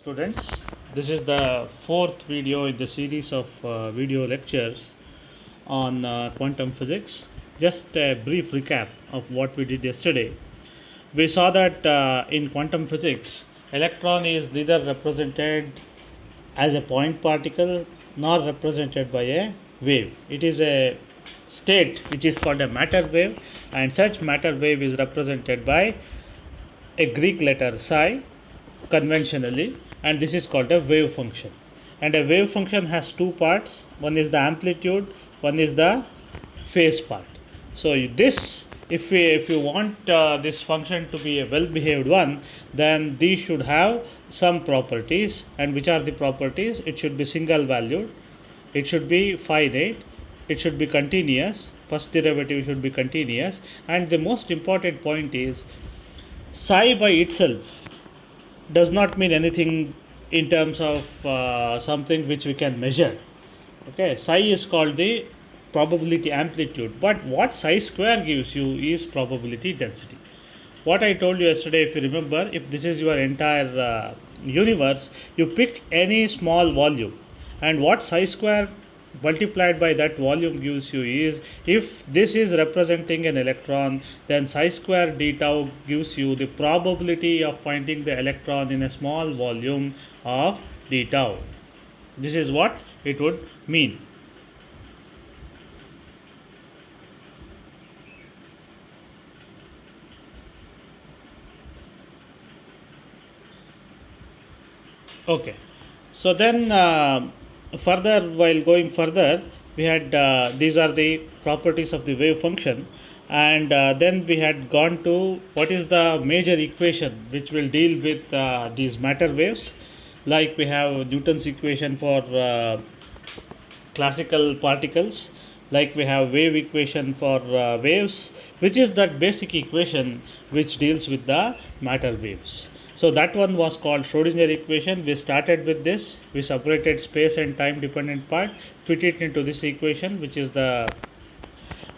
Students, this is the fourth video in the series of video lectures on quantum physics. Just a brief recap of what we did yesterday. We saw that in quantum physics, electron is neither represented as a point particle nor represented by a wave. It is a state which is called a matter wave, and such matter wave is represented by a Greek letter psi conventionally, and this is called a wave function. And a wave function has two parts, one is the amplitude, one is the phase part. So this, if you want this function to be a well behaved one, then these should have some properties. And which are the properties? It should be single valued, it should be finite, it should be continuous, first derivative should be continuous, and the most important point is psi by itself does not mean anything in terms of something which we can measure. Okay, psi is called the probability amplitude, but what psi square gives you is probability density. What I told you yesterday, if you remember, if this is your entire universe, you pick any small volume, and what psi square multiplied by that volume gives you is, if this is representing an electron, then psi square d tau gives you the probability of finding the electron in a small volume of d tau. This is what it would mean. Okay, so then further, while going further, we had these are the properties of the wave function, and then we had gone to what is the major equation which will deal with these matter waves. Like we have Newton's equation for classical particles, like we have wave equation for waves, which is that basic equation which deals with the matter waves. So that one was called Schrodinger equation. We started with this, we separated space and time dependent part, fit it into this equation which is the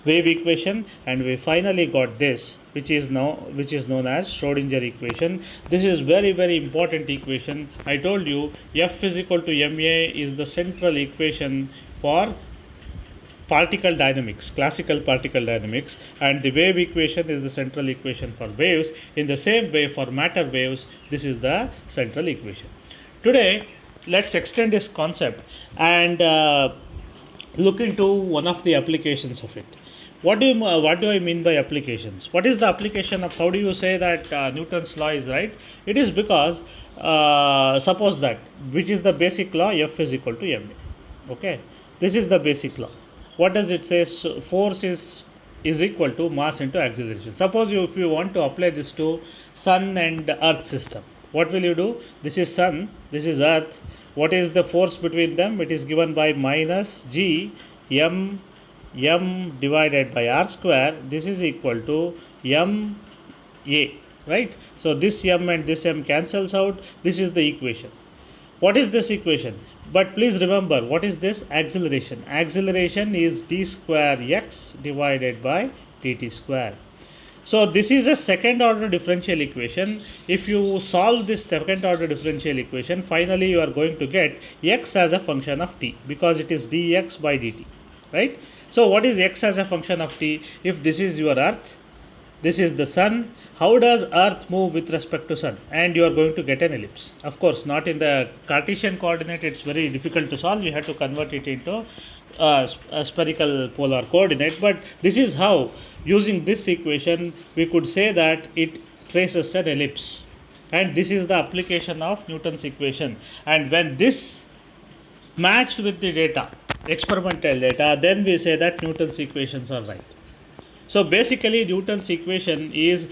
wave equation, and we finally got this which is known as Schrodinger equation. This is very important equation. I told you F is equal to ma is the central equation for particle dynamics, classical particle dynamics, and the wave equation is the central equation for waves. In the same way, for matter waves, this is the central equation. Today, let's extend this concept and look into one of the applications of it. What do I mean by applications? What is the application of, how do you say that Newton's law is right? It is because suppose that, which is the basic law, F is equal to ma. Okay, this is the basic law. What does it say? So force is equal to mass into acceleration. Suppose if you want to apply this to sun and earth system, what will you do? This is sun, this is earth. What is the force between them? It is given by minus g m divided by r square. This is equal to m a, right? So this m and this m cancels out. This is the equation. What is this equation? But please remember, what is this? Acceleration. Acceleration is d square x divided by dt square. So this is a second order differential equation. If you solve this second order differential equation, finally you are going to get x as a function of t, because it is dx by dt, right? So what is x as a function of t? If this is your earth, this is the sun, how does earth move with respect to sun? And you are going to get an ellipse. Of course, not in the Cartesian coordinate, it's very difficult to solve. You have to convert it into a spherical polar coordinate, but this is how, using this equation, we could say that it traces an ellipse. And this is the application of Newton's equation. And when this matched with the data, experimental data, then we say that Newton's equations are right. So basically, Newton's equation is,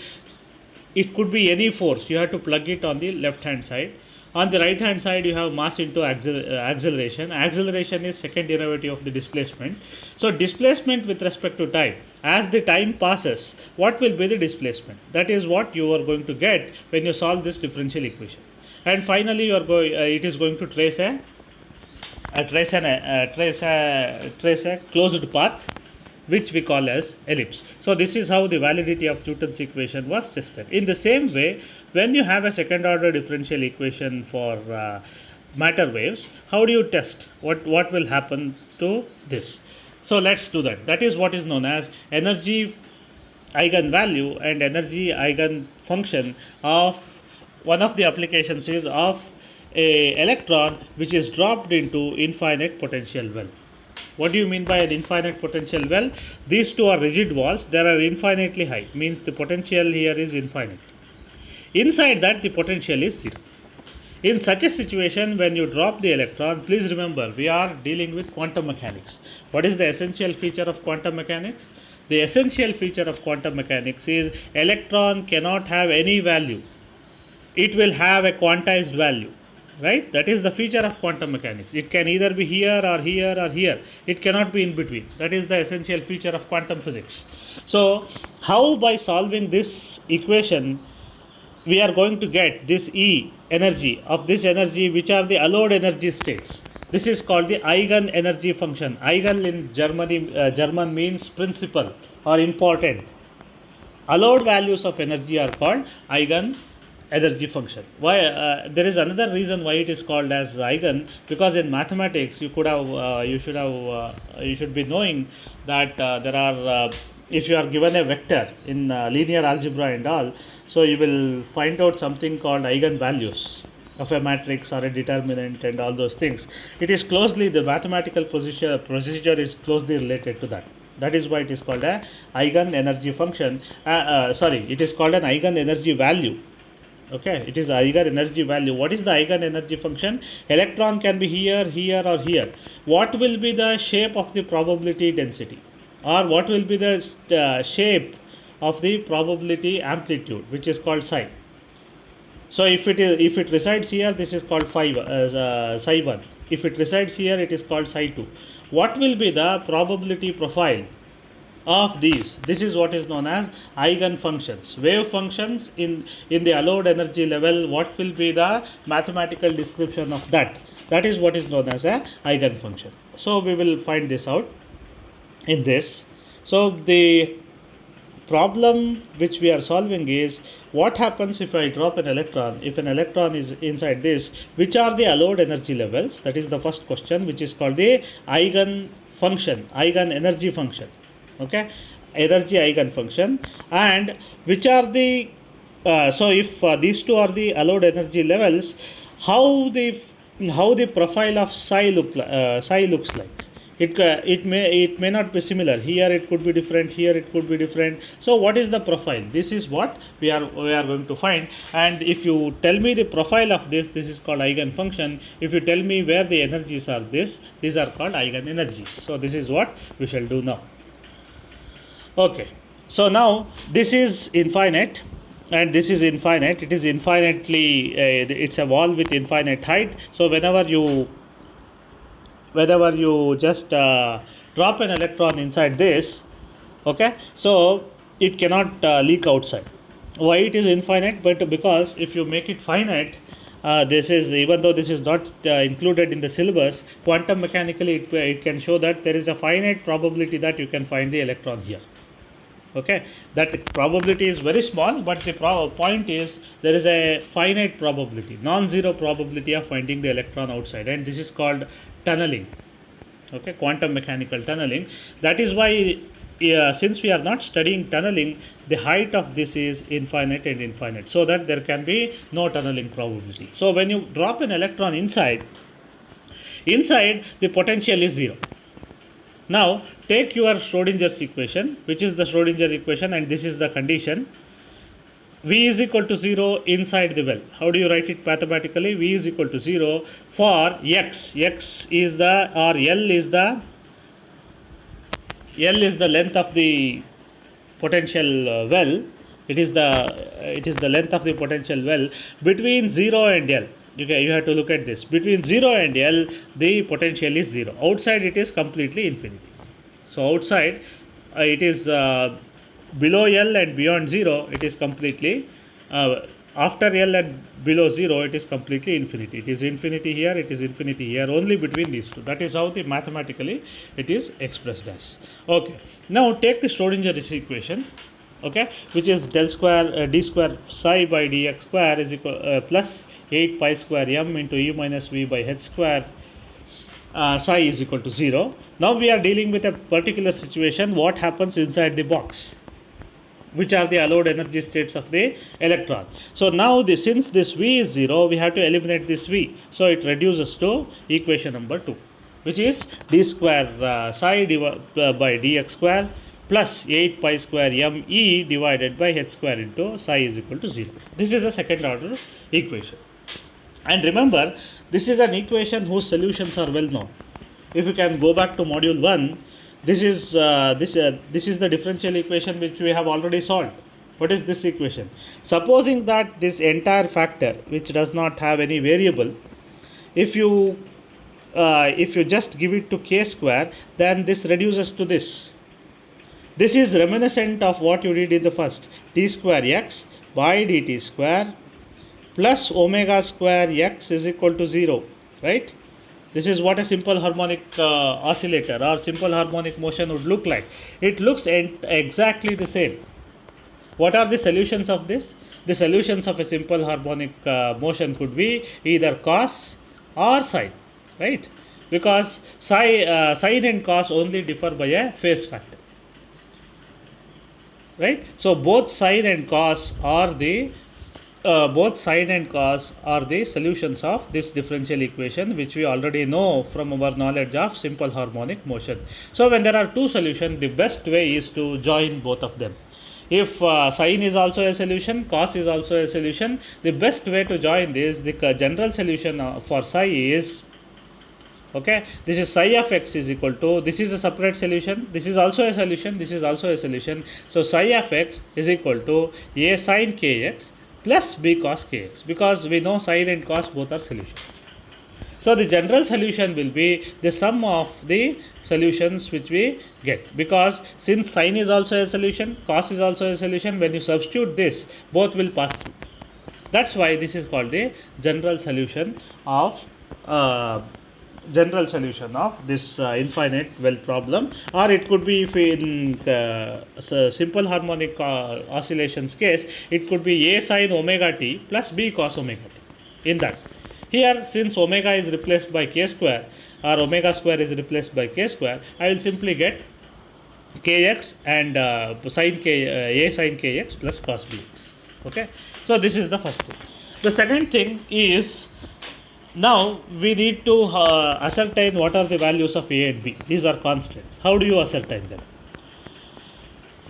it could be any force. You have to plug it on the left hand side. On the right hand side, you have mass into acceleration. Acceleration is second derivative of the displacement. So displacement with respect to time. As the time passes, what will be the displacement? That is what you are going to get when you solve this differential equation. And finally, you are it is going to trace a closed path which we call as ellipse. So this is how the validity of Newton's equation was tested. In the same way, when you have a second order differential equation for matter waves, how do you test what will happen to this? So let's do that. That is what is known as energy eigenvalue and energy eigenfunction of one of the applications is of a electron which is dropped into infinite potential well. What do you mean by an infinite potential well? These two are rigid walls, they are infinitely high, means the potential here is infinite. Inside that the potential is zero. In such a situation, when you drop the electron, please remember we are dealing with quantum mechanics. What is the essential feature of quantum mechanics? The essential feature of quantum mechanics is electron cannot have any value. It will have a quantized value, right? That is the feature of quantum mechanics. It can either be here or here or here. It cannot be in between. That is the essential feature of quantum physics. So, how by solving this equation we are going to get this E energy of this energy, which are the allowed energy states. This is called the eigen energy function. Eigen in German means principal or important. Allowed values of energy are called eigen energy function. Why? There is another reason why it is called as eigen, because in mathematics you should be knowing that there are if you are given a vector in linear algebra and all, so you will find out something called eigenvalues of a matrix or a determinant and all those things. It is closely, the mathematical procedure is closely related to that. That is why it is called a eigen energy function. It is called an eigen energy value. Okay, it is eigen energy value. What is the eigen energy function? Electron can be here, here, or here. What will be the shape of the probability density, or what will be the shape of the probability amplitude, which is called psi? So if it resides here, this is called psi 1. If it resides here, it is called psi 2. What will be the probability profile of these? This is what is known as eigen functions. Wave functions in the allowed energy level, what will be the mathematical description of that? That is what is known as a eigen function. So we will find this out in this. So the problem which we are solving is what happens if I drop an electron. If an electron is inside this, which are the allowed energy levels? That is the first question, which is called the eigen function, eigen energy function. Okay, energy eigen function. And which are the so if these two are the allowed energy levels, how the profile of psi looks like? It may not be similar. Here it could be different, here it could be different. So what is the profile? This is what we are going to find. And if you tell me the profile of this is called eigen function. If you tell me where the energies are, these are called eigen energies. So this is what we shall do now. Okay, so now this is infinite and this is infinite. It is infinitely it's a wall with infinite height. So whenever you just drop an electron inside this, okay, so it cannot leak outside. Why it is infinite? But because if you make it finite, this is, even though this is not included in the syllabus, quantum mechanically it can show that there is a finite probability that you can find the electron here. Okay, that probability is very small, but the point is there is a finite probability, non-zero probability of finding the electron outside, and this is called tunneling. Okay, quantum mechanical tunneling. That is why since we are not studying tunneling, the height of this is infinite and infinite, so that there can be no tunneling probability. So when you drop an electron inside the potential is zero. Now take your Schrodinger's equation, which is the Schrodinger equation, and this is the condition. V is equal to 0 inside the well. How do you write it mathematically? V is equal to 0 for x. X is the, or L is the length of the potential well. It is the length of the potential well between 0 and L. Okay, you have to look at this. Between 0 and L, the potential is 0. Outside it is completely infinity. So outside it is below L and beyond 0, it is completely After L at below 0, it is completely infinity. It is infinity here, it is infinity here, only between these two. That is how the mathematically it is expressed as. Okay. Now take the Schrodinger's equation, okay, which is del square d square psi by dx square is equal plus 8 pi square m into e minus v by h square psi is equal to 0. Now we are dealing with a particular situation. What happens inside the box? Which are the allowed energy states of the electron. So now since this V is 0, we have to eliminate this V. So it reduces to equation number 2, which is d square psi by dx square plus 8 pi square m e divided by h square into psi is equal to 0. This is a second order equation. And remember, this is an equation whose solutions are well known. If you can go back to module 1, this is the differential equation which we have already solved. What is this equation? Supposing that this entire factor, which does not have any variable, if you just give it to k square, then this reduces to this. This is reminiscent of what you did in the first, t square x by dt square plus omega square x is equal to 0, right? This is what a simple harmonic oscillator or simple harmonic motion would look like. It looks exactly the same. What are the solutions of this? The solutions of a simple harmonic motion could be either cos or sine, right? Because sine and cos only differ by a phase factor, right? So both sine and cos are the solutions of this differential equation, which we already know from our knowledge of simple harmonic motion. So when there are two solutions, the best way is to join both of them. If sine is also a solution, cos is also a solution, the best way to join this, the general solution for psi is, okay, this is psi of x is equal to, this is a separate solution, this is also a solution, this is also a solution. So psi of x is equal to a sin kx plus b cos kx, because we know sine and cos both are solutions. So the general solution will be the sum of the solutions which we get, because since sine is also a solution, cos is also a solution, when you substitute this, both will pass through. That's why this is called the general solution of this infinite well problem. Or it could be, if in simple harmonic oscillations case, it could be a sin omega t plus b cos omega t. In that, here since omega is replaced by k square or omega square is replaced by k square, I will simply get kx and sin k a sin kx plus cos bx. Okay, so this is the first thing. The second thing is, now we need to ascertain what are the values of a and b. These are constants. How do you ascertain them?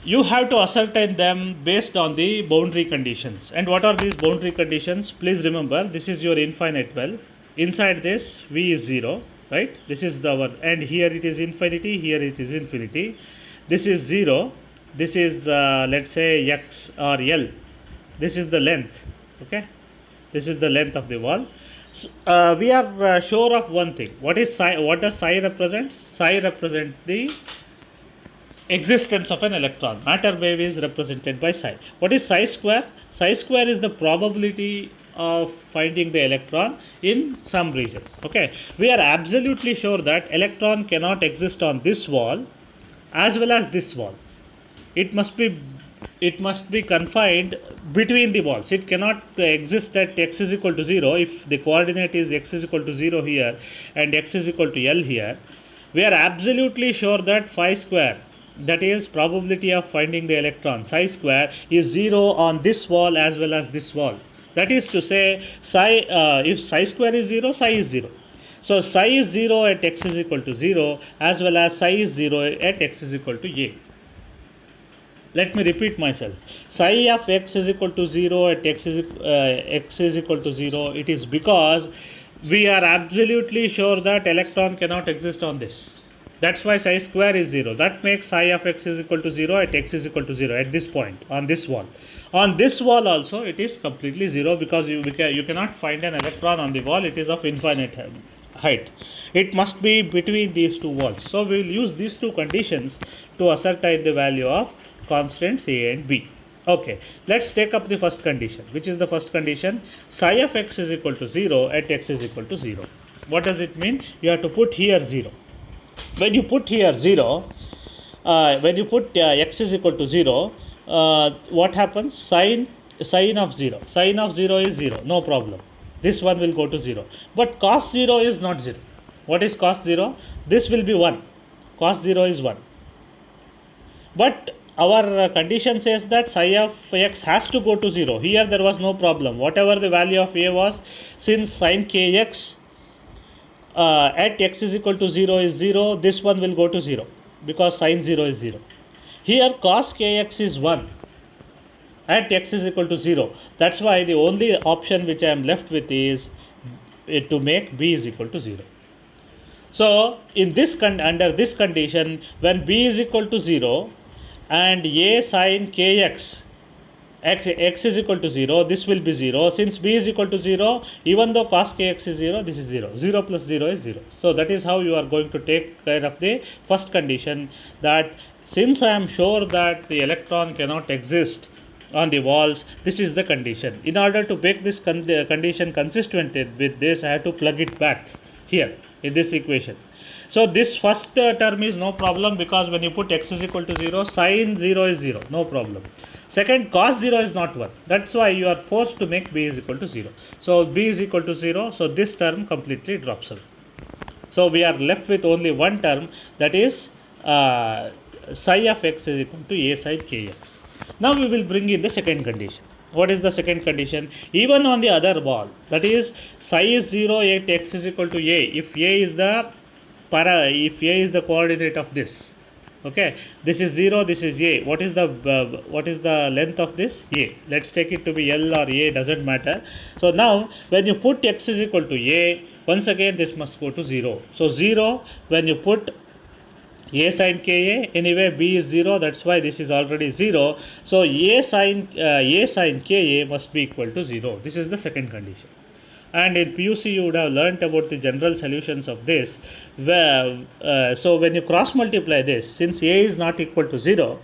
You have to ascertain them based on the boundary conditions. And what are these boundary conditions? Please remember, this is your infinite well. Inside this, v is 0, right? This is the one, and here it is infinity, here it is infinity. This is 0, this is let's say x or L. This is the length, okay? This is the length of the wall. So, we are sure of one thing. What is psi? What does psi represent? Psi represents the existence of an electron. Matter wave is represented by psi. What is psi square? Psi square is the probability of finding the electron in some region. Okay, we are absolutely sure that electron cannot exist on this wall as well as this wall. It must be confined between the walls. It cannot exist at x is equal to 0 if the coordinate is x is equal to 0 here and x is equal to L here. We are absolutely sure that phi square, that is probability of finding the electron, psi square, is 0 on this wall as well as this wall. That is to say, psi, if psi square is 0, psi is 0. So psi is 0 at x is equal to 0 as well as psi is 0 at x is equal to a. Let me repeat myself. Psi of x is equal to 0 at x is equal to 0. It is because we are absolutely sure that electron cannot exist on this. That's why psi square is 0. That makes psi of x is equal to 0 at x is equal to 0 at this point, on this wall. On this wall also it is completely 0 because you cannot find an electron on the wall. It is of infinite height. It must be between these two walls. So we will use these two conditions to ascertain the value of constants a and b. Okay, let's take up the first condition. Which is the first condition? Psi of x is equal to 0 at x is equal to 0. What does it mean? You have to put here 0. When you put here 0, when you put x is equal to 0, what happens? Sine of 0. Sine of 0 is 0, no problem. This one will go to 0. But cos 0 is not 0. What is cos 0? This will be 1. Cos 0 is 1. But our condition says that psi of x has to go to 0. Here there was no problem. Whatever the value of a was, since sin kx at x is equal to 0 is 0, this one will go to 0 because sin 0 is 0. Here cos kx is 1 at x is equal to 0. That's why the only option which I am left with is to make b is equal to 0. So in this under this condition, when b is equal to 0 and a sin kx x is equal to 0, this will be 0. Since b is equal to 0, even though cos kx is 0, this is 0. 0 plus 0 is 0. So that is how you are going to take care of the first condition, that since I am sure that the electron cannot exist on the walls, this is the condition. In order to make this condition consistent with this, I have to plug it back here in this equation. So this first term is no problem, because when you put x is equal to 0, sin 0 is 0, no problem. Second, cos 0 is not 1. That's why you are forced to make b is equal to 0. So b is equal to 0, so this term completely drops away. So we are left with only one term, that is psi of x is equal to a sin kx. Now we will bring in the second condition. What is the second condition? Even on the other wall, that is psi is 0 at x is equal to a, if a is the coordinate of this, okay, this is 0, this is a, what is the length of this? A. Let's take it to be L or A, doesn't matter. So now when you put x is equal to a, once again this must go to 0. So 0, when you put a sin ka, anyway b is 0, that's why this is already 0. So a sin ka must be equal to 0. This is the second condition. And in PUC you would have learnt about the general solutions of this, where so when you cross multiply this, since a is not equal to 0,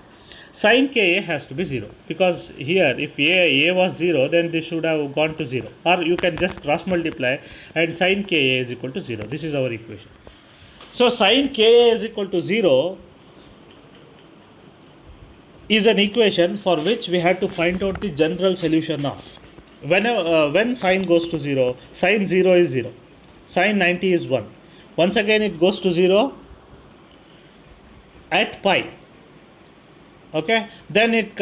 sin ka has to be 0, because here if a was 0, then this should have gone to 0, or you can just cross multiply and sin ka is equal to 0. This is our equation. So sin ka is equal to 0 is an equation for which we have to find out the general solution of. When sin goes to 0, sin 0 is 0, sin 90 is 1. Once again it goes to 0 at pi. Okay, then it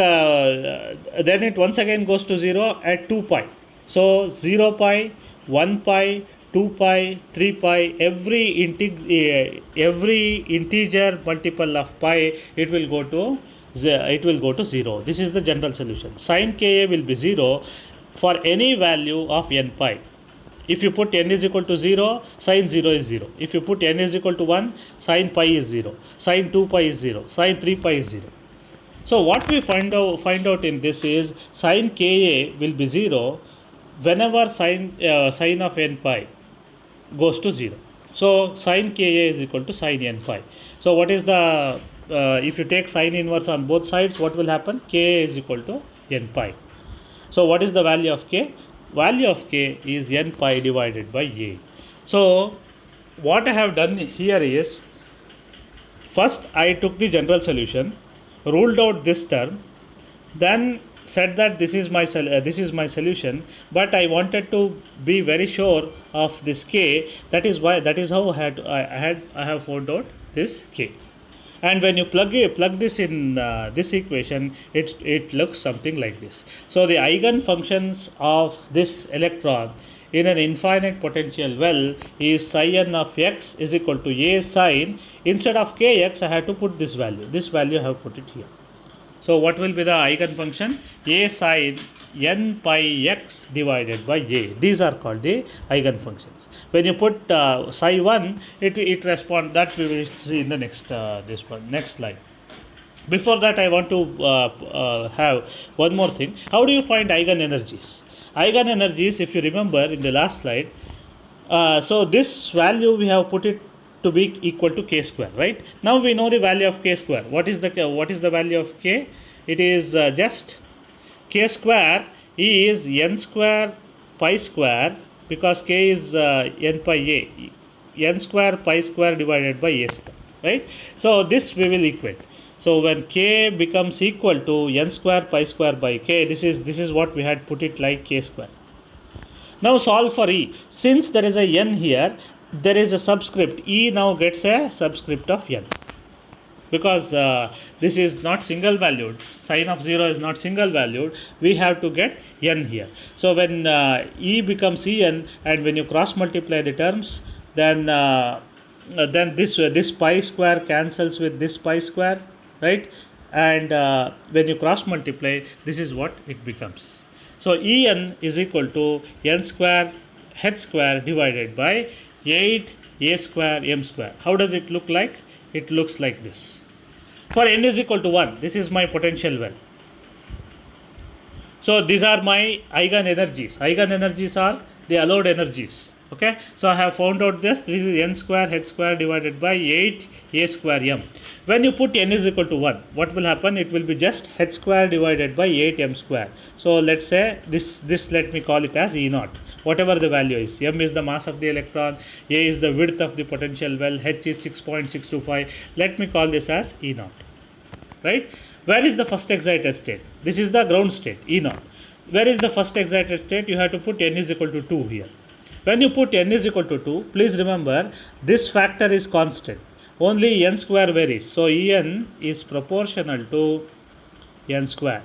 once again goes to 0 at 2 pi. So 0 pi, 1 pi, 2 pi, 3 pi, every integer multiple of pi, it will go to 0. This is the general solution. Sin ka will be 0 for any value of n pi. If you put n is equal to 0, sin 0 is 0. If you put n is equal to 1, sin pi is 0. Sin 2 pi is 0. Sin 3 pi is 0. So what we find out in this is sin ka will be 0 whenever sin of n pi goes to 0. So sin ka is equal to sin n pi. So what is the if you take sin inverse on both sides, what will happen? Ka is equal to n pi. So what is the value of k? Value of k is n pi divided by a. So what I have done here is, first I took the general solution, ruled out this term, then said that this is my solution, but I wanted to be very sure of this k. That is how I have found out this k. And when you plug this in this equation, it looks something like this. So the eigenfunctions of this electron in an infinite potential well is psi n of x is equal to a sin, instead of kx I have to put this value. This value I have put it here. So what will be the eigenfunction? A sin n pi x divided by a. These are called the eigenfunctions. When you put psi 1, it responds. That we will see in the next next slide. Before that, I want to have one more thing. How do you find eigenenergies? Eigenenergies, if you remember in the last slide, so this value we have put it to be equal to k square, right? Now we know the value of k square. What is the value of k? It is just k square is n square pi square, because k is n pi a, n square pi square divided by a square, right? So this we will equate. So when k becomes equal to n square pi square by k, this is what we had put it like k square. Now solve for e. Since there is a n here, there is a subscript. E now gets a subscript of n, because this is not single valued, sine of 0 is not single valued, we have to get n here. So when e becomes en, and when you cross multiply the terms, then this pi square cancels with this pi square, right? And when you cross multiply, this is what it becomes. So en is equal to n square h square divided by 8 a square m square. How does it look like? It looks like this. For n is equal to 1, this is my potential well. So these are my eigen energies. Eigen energies are the allowed energies. Okay, so I have found out this. This is n square h square divided by 8 a square m. When you put n is equal to 1, what will happen? It will be just h square divided by 8 m square. So let's say this let me call it as E naught. Whatever the value is, m is the mass of the electron, a is the width of the potential well, h is 6.625. Let me call this as E naught. Right? Where is the first excited state? This is the ground state, E naught. Where is the first excited state? You have to put n is equal to 2 here. When you put n is equal to 2, please remember this factor is constant. Only n square varies. So En is proportional to n square.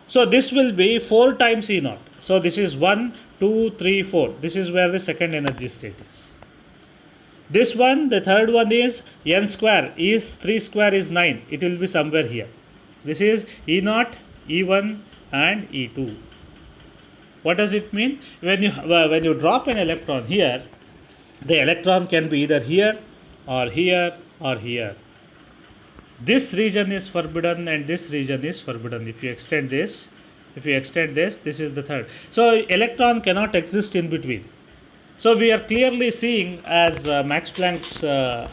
So this will be 4 times E naught. So this is 1, 2, 3, 4. This is where the second energy state is. This one, the third one is n square is 3 square is 9. It will be somewhere here. This is E naught, E1 and E2. What does it mean? When you drop an electron here, the electron can be either here or here or here. This region is forbidden and this region is forbidden. If you extend this, this is the third. So electron cannot exist in between. So we are clearly seeing, as Max Planck's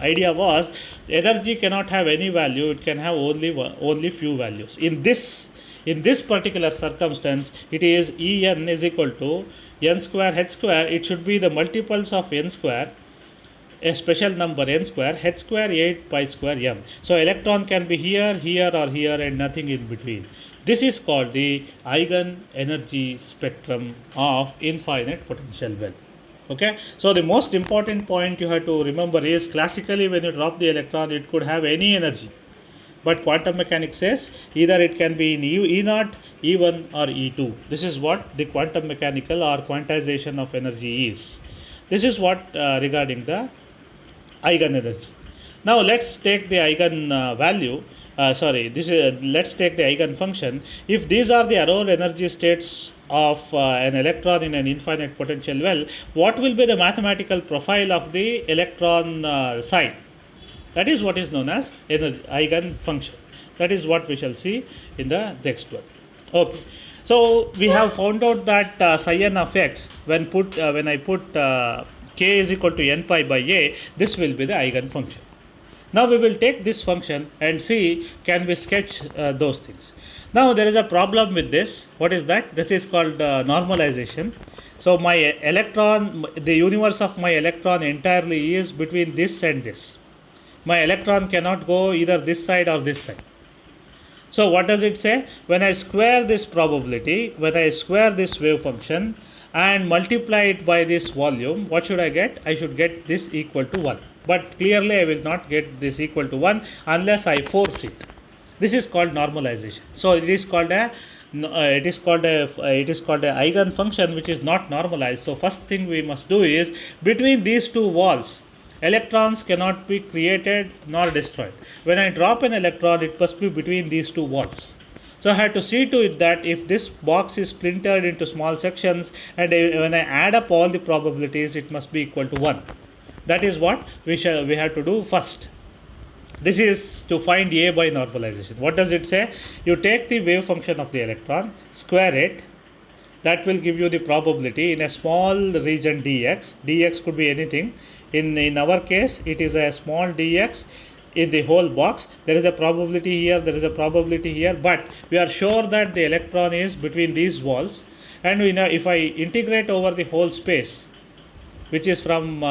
idea was, energy cannot have any value, it can have only few values. In this particular circumstance, it is En is equal to n square h square. It should be the multiples of n square, a special number n square, h square 8 pi square m. So electron can be here, here or here and nothing in between. This is called the eigen energy spectrum of infinite potential well. Okay, so the most important point you have to remember is, classically when you drop the electron, it could have any energy. But quantum mechanics says either it can be in E naught, E1 or E2. This is what the quantum mechanical or quantization of energy is. This is what regarding the eigen energy. Now let's take the eigen value. Let's take the eigen function. If these are the Aurore energy states of an electron in an infinite potential well, what will be the mathematical profile of the electron sign? That is what is known as eigen function. That is what we shall see in the next one. Okay. So we have found out that psi n of x, when I put k is equal to n pi by a, this will be the eigen function. Now we will take this function and see, can we sketch those things. Now there is a problem with this. What is that? This is called normalization. So my electron, the universe of my electron entirely is between this and this. My electron cannot go either this side or this side. So what does it say? When I square this probability, when I square this wave function and multiply it by this volume, what should I get? I should get this equal to 1. But clearly I will not get this equal to 1 unless I force it. This is called normalization. So it is called a eigen function which is not normalized. So first thing we must do is, between these two walls, electrons cannot be created nor destroyed. When I drop an electron, it must be between these two walls. So I have to see to it that if this box is splintered into small sections, and when I add up all the probabilities, it must be equal to 1. That is what we have to do first. This is to find A by normalization. What does it say? You take the wave function of the electron, square it. That will give you the probability in a small region dx. Dx could be anything. In our case, it is a small dx in the whole box. There is a probability here, there is a probability here, but we are sure that the electron is between these walls, and we know if I integrate over the whole space, which is from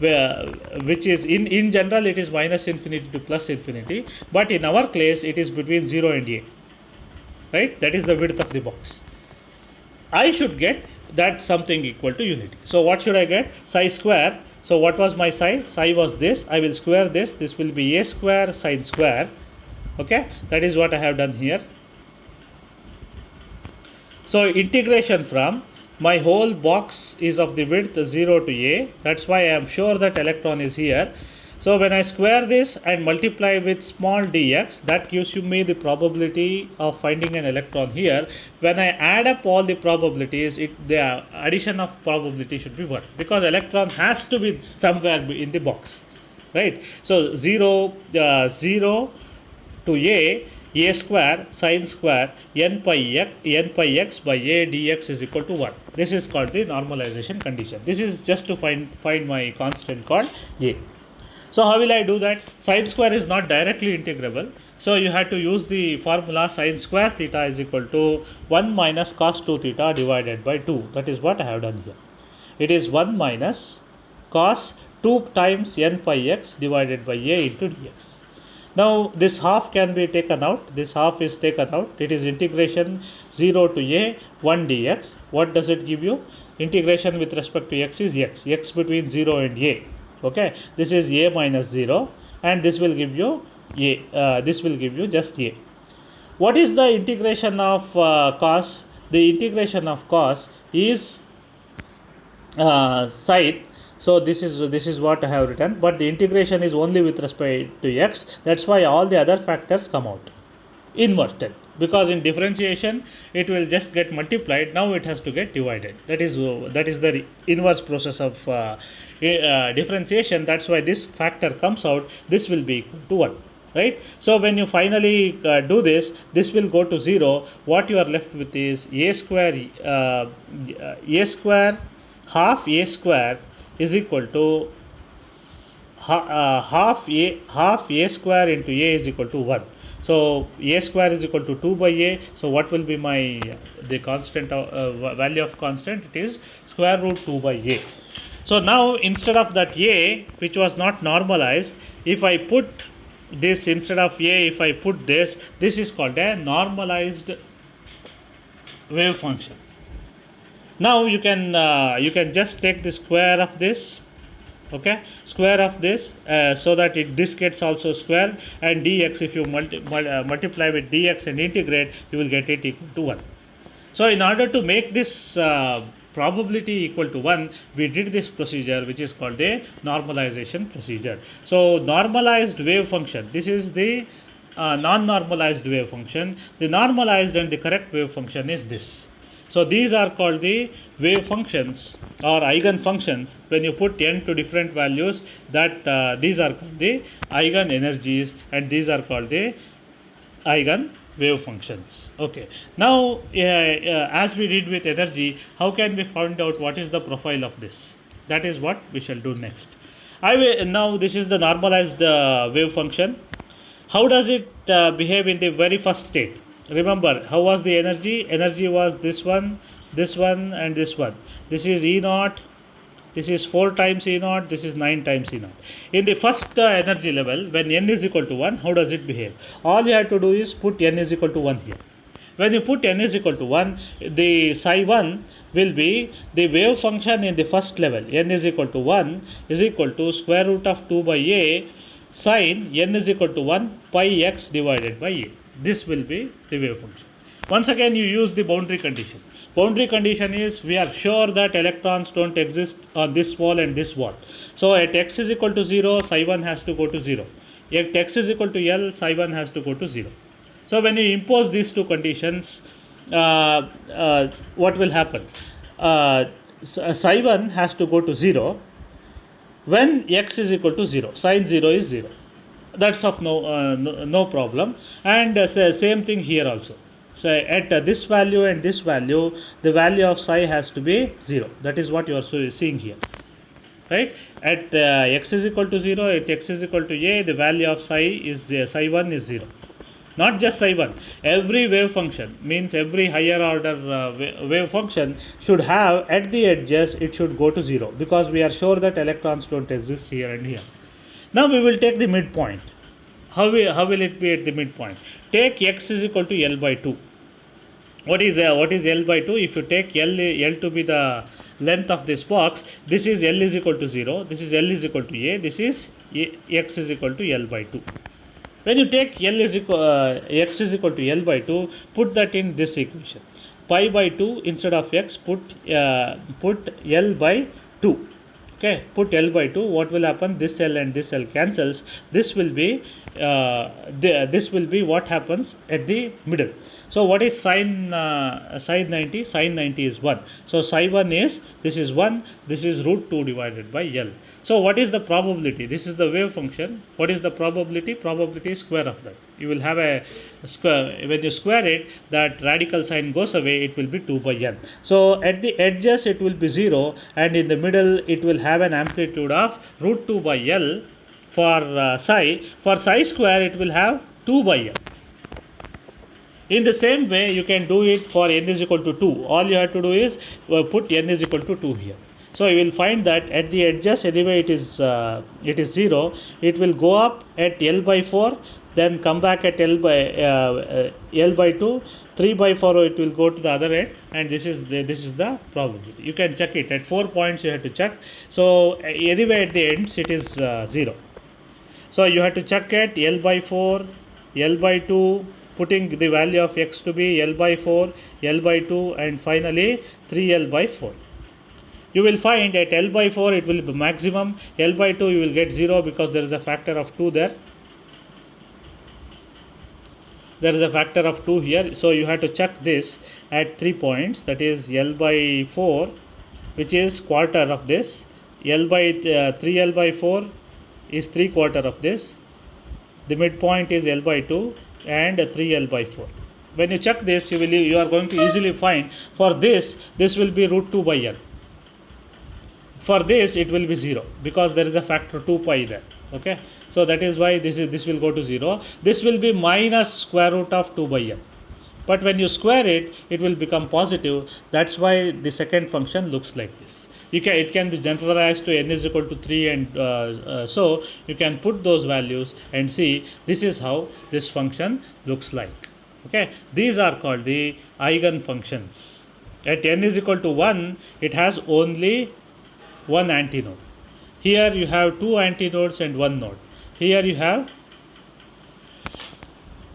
which is in general it is minus infinity to plus infinity, but in our case it is between 0 and a, right? That is the width of the box. I should get that something equal to unity. So what should I get? Psi square. So what was my psi? Psi was this. I will square this. This will be a square sine square. Okay, that is what I have done here. So integration from my whole box is of the width 0 to a. That's why I am sure that electron is here. So when I square this and multiply with small dx, that gives me the probability of finding an electron here. When I add up all the probabilities, the addition of probability should be 1, because electron has to be somewhere in the box, right? So 0 to a square sine square n pi x by a dx is equal to 1. This is called the normalization condition. This is just to find my constant called a. So how will I do that? Sine square is not directly integrable. So you have to use the formula sine square theta is equal to 1 minus cos 2 theta divided by 2. That is what I have done here. It is 1 minus cos 2 times n pi x divided by a into dx. Now this half can be taken out. This half is taken out. It is integration 0 to a 1 dx. What does it give you? Integration with respect to x is x between 0 and a. Okay, this is a minus 0, and this will give you a. This will give you just a. What is the integration of cos? The integration of cos is sine. So this is what I have written, but the integration is only with respect to x. That's why all the other factors come out inverted, because in differentiation it will just get multiplied. Now it has to get divided. That is the inverse process of differentiation. That's why this factor comes out. This will be equal to 1, right? So when you finally do this, this will go to 0. What you are left with is a square half a square is equal to half a square into a is equal to 1. So a square is equal to 2 by a. So what will be the constant value of constant? It is square root 2 by a. So now instead of that a, which was not normalized, if I put this instead of a, if I put this is called a normalized wave function. Now you can just take the square of this. Okay, square of this, so that this gets also square, and dx, if you multiply with dx and integrate, you will get it equal to 1. So in order to make this probability equal to 1, we did this procedure which is called the normalization procedure. So normalized wave function, this is the non-normalized wave function. The normalized and the correct wave function is this. So these are called the wave functions or eigen functions. When you put n to different values, that these are called the eigen energies, and these are called the eigen wave functions. Okay. Now, as we did with energy, how can we find out what is the profile of this? That is what we shall do next. Now this is the normalized wave function. How does it behave in the very first state? Remember, how was the energy? Energy was this one, and this one. This is E naught. This is 4 times E naught. This is 9 times E naught. In the first energy level, when n is equal to 1, how does it behave? All you have to do is put n is equal to 1 here. When you put n is equal to 1, the psi 1 will be the wave function in the first level. N is equal to 1 is equal to square root of 2 by a sine n is equal to 1 pi x divided by a. This will be the wave function. Once again, you use the boundary condition. Boundary condition is we are sure that electrons don't exist on this wall and this wall. So at x is equal to 0, psi 1 has to go to 0. At x is equal to L, psi 1 has to go to 0. So when you impose these two conditions, what will happen? Psi 1 has to go to 0 when x is equal to 0. Sine 0 is 0. That's of no problem. And same thing here also. So at this value and this value, the value of psi has to be 0. That is what you are seeing here. right? At x is equal to 0, at x is equal to a, the value of psi is psi 1 is 0. Not just psi 1, every wave function, means every higher order wave function should have at the edges, it should go to 0, because we are sure that electrons don't exist here and here. Now we will take the midpoint. How will it be at the midpoint? Take x is equal to L by 2. What is L by 2? If you take L to be the length of this box, this is L is equal to 0, this is L is equal to a, this is x is equal to L by 2. When you take L is equal, x is equal to L by 2, put that in this equation. Pi by 2 instead of x, put L by 2. Okay, put L by 2. What will happen? This L and this L cancels. This will be this will be what happens at the middle. So what is sine 90? Sine 90 is 1. So psi 1 is, this is 1, this is root 2 divided by L. So what is the probability? This is the wave function. What is the probability? Probability is square of that. You will have a square, when you square it, that radical sign goes away, it will be 2 by N. So at the edges it will be 0, and in the middle it will have an amplitude of root 2 by L for psi. For psi square it will have 2 by L. In the same way, you can do it for n is equal to 2. All you have to do is put n is equal to 2 here. So you will find that at the edges, anyway it is 0. It will go up at L by 4, then come back at L by 2, 3 by 4 it will go to the other end, and this is the probability. You can check it at 4 points. You have to check. So anyway at the ends it is 0. So you have to check at L by 4, L by 2, putting the value of x to be L by 4, L by 2, and finally 3L by 4. You will find at L by 4 it will be maximum, L by 2 you will get 0 because there is a factor of 2 there. There is a factor of 2 here, so you have to check this at 3 points, that is L by 4, which is quarter of this, L by 3L by 4 is 3/4 of this, the midpoint is L by 2, and 3L by 4. When you check this, you are going to easily find, for this will be root 2 by L. For this it will be 0 because there is a factor 2 pi there. Okay, so that is why this will go to 0. This will be minus square root of 2 by L. But when you square it, it will become positive. That's why the second function looks like this. It can be generalized to n is equal to 3, and so you can put those values and see this is how this function looks like. Okay, these are called the eigen functions. At n is equal to 1, it has only one antinode. Here you have two antinodes and one node. Here you have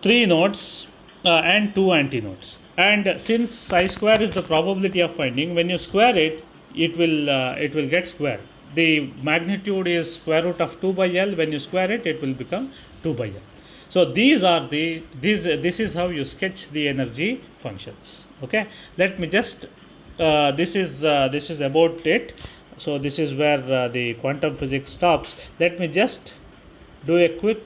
three nodes and two antinodes. And since psi square is the probability of finding, when you square it, it will get square. The magnitude is square root of 2 by L. When you square it, it will become 2 by L. So these are this is how you sketch the energy functions. Okay, let me just this is about it. So this is where the quantum physics stops. Let me just do a quick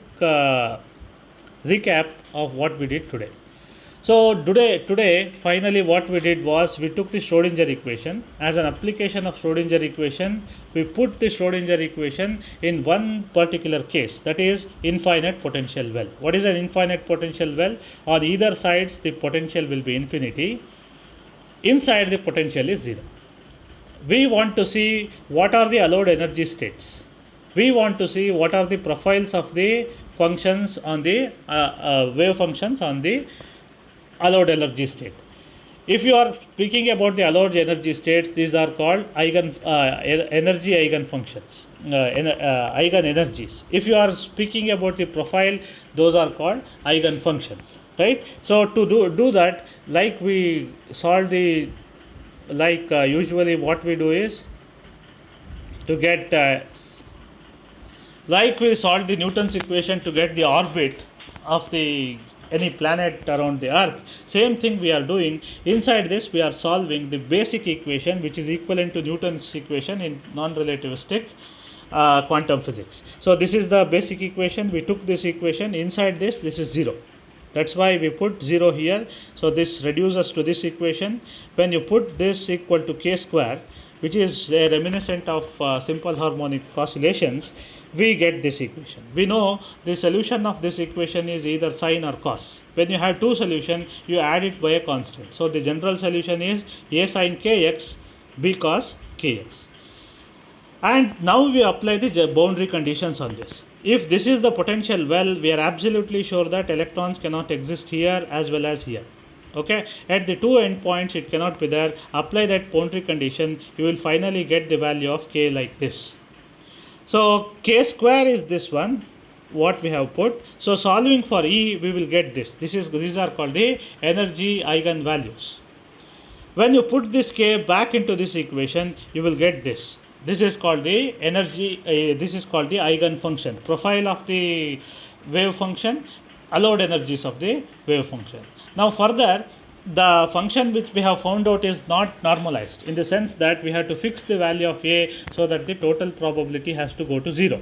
recap of what we did today. So today finally what we did was we took the Schrodinger equation. As an application of Schrodinger equation, we put the Schrodinger equation in one particular case, that is infinite potential well. What is an infinite potential well? On either sides the potential will be infinity. Inside the potential is 0. We want to see what are the allowed energy states. We want to see what are the profiles of the functions on the wave functions on the allowed energy state. If you are speaking about the allowed energy states, these are called energy eigen functions, eigen energies. If you are speaking about the profile, those are called eigen functions, right? So to do that, like we solve the usually what we do is to get like we solve the Newton's equation to get the orbit of the any planet around the earth. Same thing we are doing. Inside this we are solving the basic equation which is equivalent to Newton's equation in non-relativistic quantum physics. So this is the basic equation. We took this equation. Inside this is 0. That's why we put 0 here. So this reduces to this equation. When you put this equal to k square, which is a reminiscent of simple harmonic oscillations, we get this equation. We know the solution of this equation is either sine or cos. When you have two solutions, you add it by a constant. So the general solution is a sine kx, b cos kx. And now we apply the boundary conditions on this. If this is the potential well, we are absolutely sure that electrons cannot exist here as well as here. Okay, at the two endpoints it cannot be there. Apply that boundary condition, you will finally get the value of k like this. So k square is this one, what we have put. So solving for E, we will get this. These are called the energy eigenvalues. When you put this k back into this equation, you will get this. This is called the energy. This is called the eigenfunction. Profile of the wave function, allowed energies of the wave function. Now further, the function which we have found out is not normalized, in the sense that we have to fix the value of a so that the total probability has to go to 0.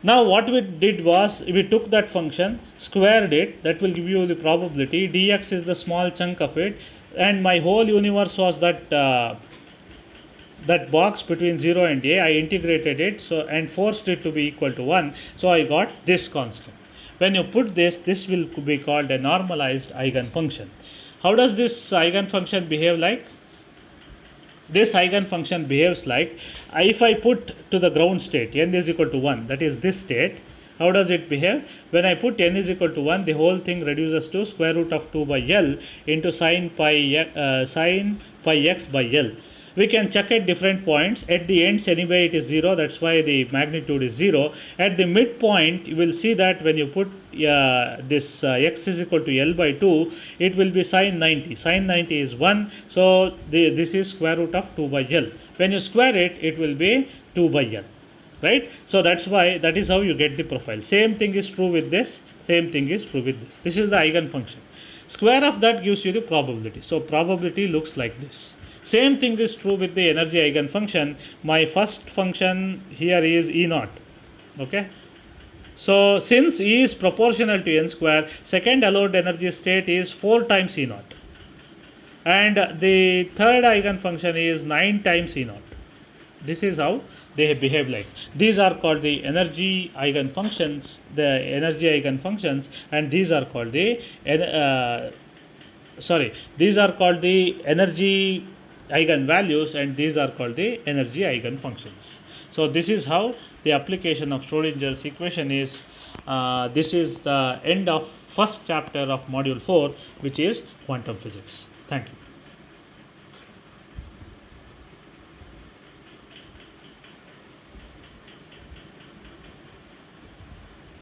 Now what we did was, we took that function, squared it, that will give you the probability, dx is the small chunk of it, and my whole universe was that that box between 0 and a. I integrated it and forced it to be equal to 1, so I got this constant. When you put this will be called a normalized eigenfunction. How does this eigenfunction behave like? This eigenfunction behaves like, if I put to the ground state n is equal to 1, that is this state, how does it behave? When I put n is equal to 1, the whole thing reduces to square root of 2 by L into sine pi x by L. We can check at different points. At the ends anyway it is 0, that's why the magnitude is 0. At the midpoint you will see that when you put this x is equal to L by 2, it will be sine 90. Sine 90 is 1, so this is square root of 2 by L. When you square it, it will be 2 by L. Right? So that's why, that is how you get the profile. Same thing is true with this, same thing is true with this. This is the eigenfunction. Square of that gives you the probability. So probability looks like this. Same thing is true with the energy eigenfunction. My first function here is E naught. Okay. So since E is proportional to n square, second allowed energy state is 4 times E naught. And the third eigenfunction is 9 times E naught. This is how they behave like. These are called the energy eigenfunctions, and these are called the these are called the energy eigenvalues, and these are called the energy eigenfunctions. So this is how the application of Schrodinger's equation is. This is the end of first chapter of module 4, which is quantum physics. Thank you.